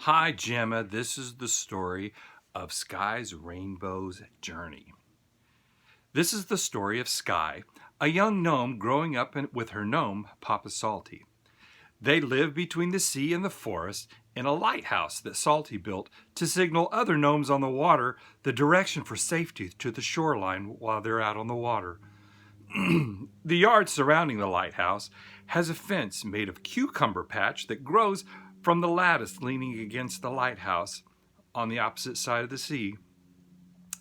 Hi, Gemma. This is the story of Skye's Rainbow's Journey. This is the story of Skye, a young gnome growing up with her gnome, Papa Salty. They live between the sea and the forest in a lighthouse that Salty built to signal other gnomes on the water the direction for safety to the shoreline while they're out on the water. The yard surrounding the lighthouse has a fence made of cucumber patch that grows from the lattice leaning against the lighthouse on the opposite side of the sea.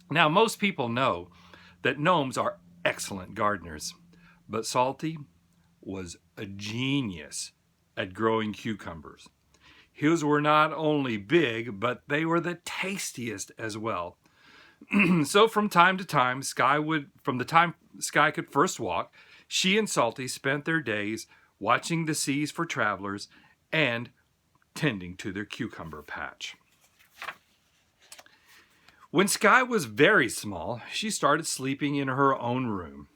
Now, most people know that gnomes are excellent gardeners, but Salty was a genius at growing cucumbers. His were not only big, but they were the tastiest as well. So from time to time, from the time Skye could first walk, she and Salty spent their days watching the seas for travelers and tending to their cucumber patch. When Skye was very small, she started sleeping in her own room.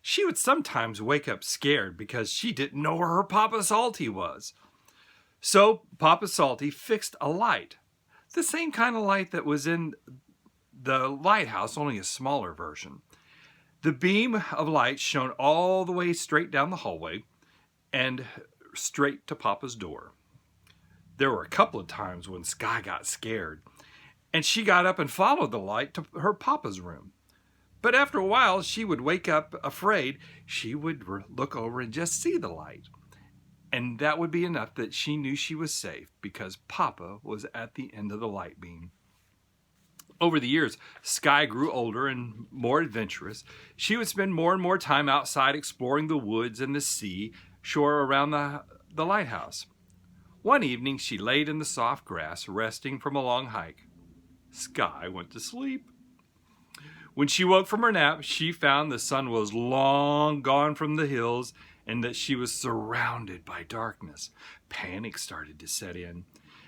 She would sometimes wake up scared because she didn't know where her Papa Salty was. So Papa Salty fixed a light, the same kind of light that was in the lighthouse, only a smaller version. The beam of light shone all the way straight down the hallway and straight to Papa's door. There were a couple of times when Skye got scared, and she got up and followed the light to her Papa's room. But after a while, she would wake up afraid. She would look over and just see the light. And that would be enough that she knew she was safe because Papa was at the end of the light beam. Over the years, Skye grew older and more adventurous. She would spend more and more time outside exploring the woods and the sea shore around the lighthouse. One evening, she laid in the soft grass, resting from a long hike. Skye went to sleep. When she woke from her nap, she found the sun was long gone from the hills and that she was surrounded by darkness. Panic started to set in,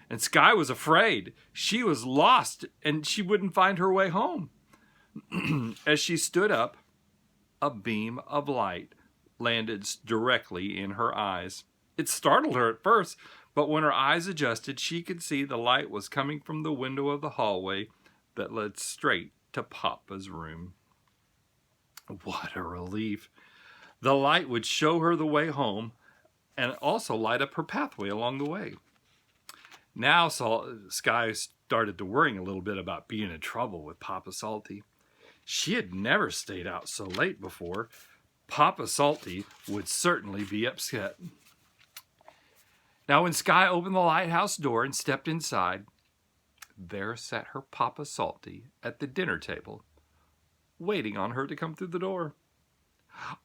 and Skye was afraid. She was lost and she wouldn't find her way home. As she stood up, a beam of light landed directly in her eyes. It startled her at first, but when her eyes adjusted, she could see the light was coming from the window of the hallway that led straight to Papa's room. What a relief! The light would show her the way home and also light up her pathway along the way. Now Skye started to worrying a little bit about being in trouble with Papa Salty. She had never stayed out so late before. Papa Salty would certainly be upset. Now, when Skye opened the lighthouse door and stepped inside, there sat her Papa Salty at the dinner table, waiting on her to come through the door.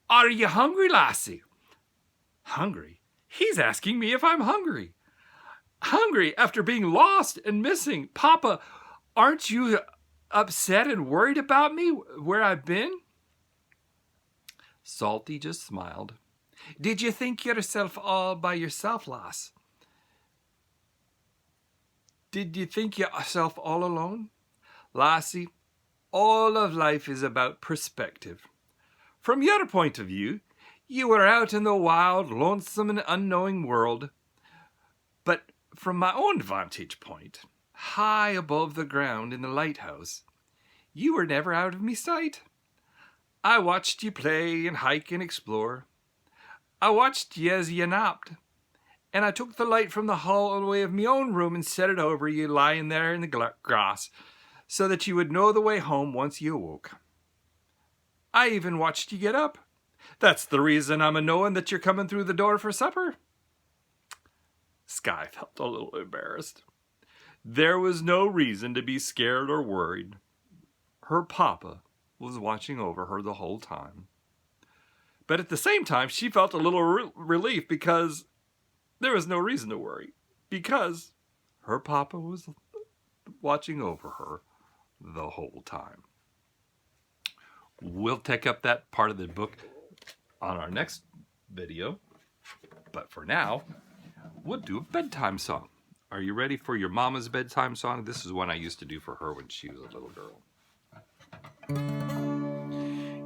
"Are you hungry, lassie?" "Hungry? He's asking me if I'm hungry. Hungry after being lost and missing. Papa, aren't you upset and worried about me, where I've been?" Salty just smiled. "Did you think yourself all by yourself, lass? Did you think yourself all alone? Lassie, all of life is about perspective. From your point of view, you were out in the wild, lonesome, and unknowing world. But from my own vantage point, high above the ground in the lighthouse, you were never out of me sight. I watched you play and hike and explore. I watched ye as ye napped, and I took the light from the hallway of me own room and set it over you lying there in the grass, so that you would know the way home once you awoke. I even watched you get up. That's the reason I'm a-knowing that you're coming through the door for supper." Skye felt a little embarrassed. There was no reason to be scared or worried. Her Papa was watching over her the whole time. But at the same time, she felt a little relief because there was no reason to worry, because her Papa was watching over her the whole time. We'll take up that part of the book on our next video, but for now, we'll do a bedtime song. Are you ready for your mama's bedtime song? This is one I used to do for her when she was a little girl.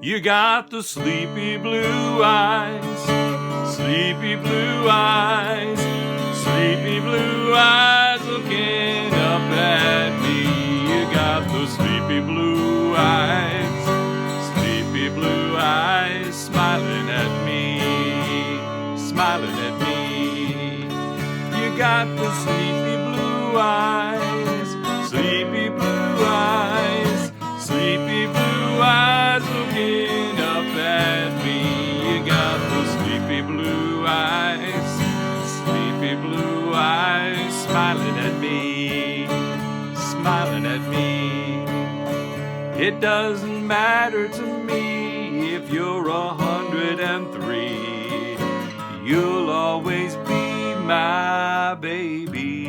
You got the sleepy blue eyes, sleepy blue eyes, sleepy blue eyes looking smiling at me. You got the sleepy blue eyes, sleepy blue eyes, sleepy blue eyes looking up at me. You got the sleepy blue eyes, sleepy blue eyes smiling at me, smiling at me. It doesn't matter to me if you're 103. You'll always be my baby.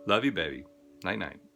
Love you, baby. Night, night.